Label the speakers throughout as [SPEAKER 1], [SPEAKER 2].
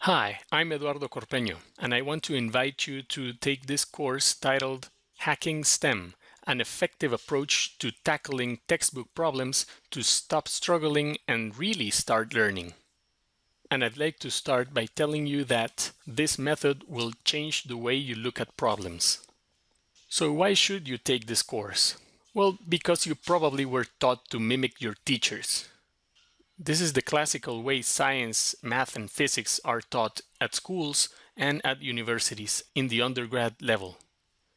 [SPEAKER 1] Hi, I'm Eduardo Corpeño, and I want to invite you to take this course titled Hacking STEM, an effective approach to tackling textbook problems to stop struggling and really start learning. And I'd like to start by telling you that this method will change the way you look at problems. So why should you take this course? Well, because you probably were taught to mimic your teachers. This is the classical way science, math, and physics are taught at schools and at universities in the undergrad level.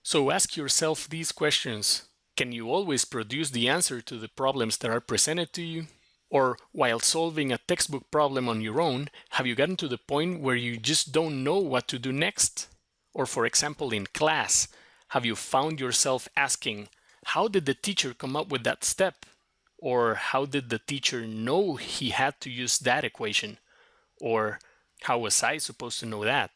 [SPEAKER 1] So ask yourself these questions. Can you always produce the answer to the problems that are presented to you? Or while solving a textbook problem on your own, have you gotten to the point where you just don't know what to do next? Or for example, in class, have you found yourself asking, how did the teacher come up with that step? Or how did the teacher know he had to use that equation? Or how was I supposed to know that?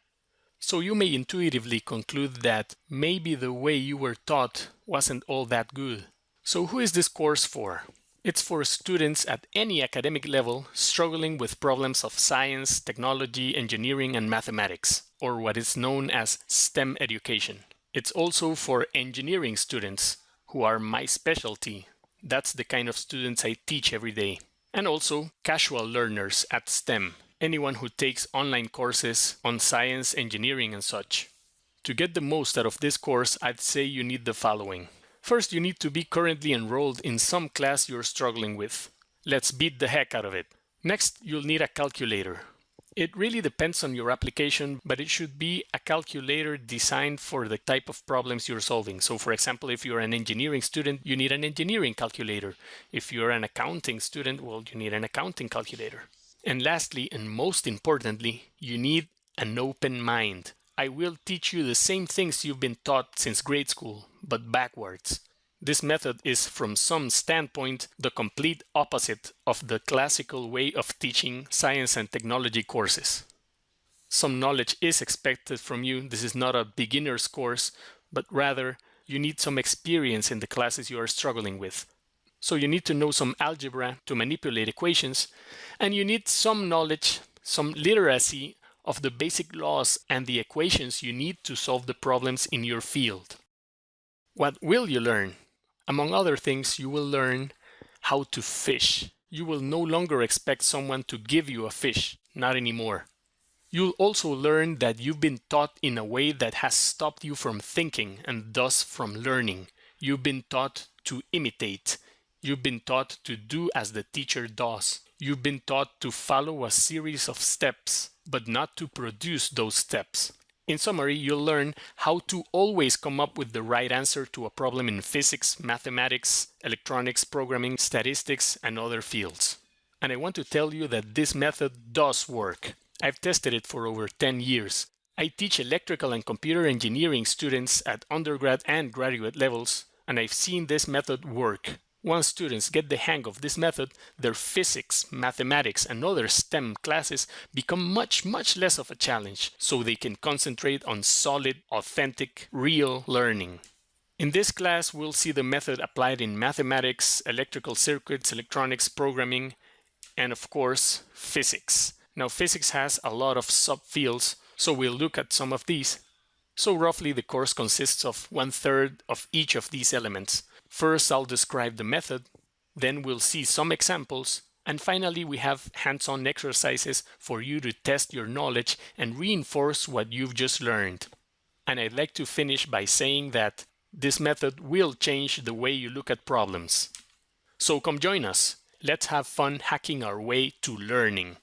[SPEAKER 1] So you may intuitively conclude that maybe the way you were taught wasn't all that good. So who is this course for? It's for students at any academic level struggling with problems of science, technology, engineering, and mathematics, or what is known as STEM education. It's also for engineering students, who are my specialty. That's the kind of students I teach every day. And also casual learners at STEM, anyone who takes online courses on science, engineering, and such. To get the most out of this course, I'd say you need the following. First, you need to be currently enrolled in some class you're struggling with. Let's beat the heck out of it. Next, you'll need a calculator. It really depends on your application, but it should be a calculator designed for the type of problems you're solving. So for example, if you're an engineering student, you need an engineering calculator. If you're an accounting student, well, you need an accounting calculator. And lastly, and most importantly, you need an open mind. I will teach you the same things you've been taught since grade school, but backwards. This method is, from some standpoint, the complete opposite of the classical way of teaching science and technology courses. Some knowledge is expected from you. This is not a beginner's course, but rather you need some experience in the classes you are struggling with. So you need to know some algebra to manipulate equations, and you need some knowledge, some literacy of the basic laws and the equations you need to solve the problems in your field. What will you learn? Among other things, you will learn how to fish. You will no longer expect someone to give you a fish, not anymore. You'll also learn that you've been taught in a way that has stopped you from thinking and thus from learning. You've been taught to imitate. You've been taught to do as the teacher does. You've been taught to follow a series of steps, but not to produce those steps. In summary, you'll learn how to always come up with the right answer to a problem in physics, mathematics, electronics, programming, statistics, and other fields. And I want to tell you that this method does work. I've tested it for over 10 years. I teach electrical and computer engineering students at undergrad and graduate levels, and I've seen this method work. Once students get the hang of this method, their physics, mathematics, and other STEM classes become much less of a challenge, so they can concentrate on solid, authentic, real learning. In this class, we'll see the method applied in mathematics, electrical circuits, electronics, programming, and of course, physics. Now, physics has a lot of subfields, so we'll look at some of these. So roughly, the course consists of 1/3 of each of these elements. First, I'll describe the method, then we'll see some examples, and finally we have hands-on exercises for you to test your knowledge and reinforce what you've just learned. And I'd like to finish by saying that this method will change the way you look at problems. So come join us. Let's have fun hacking our way to learning.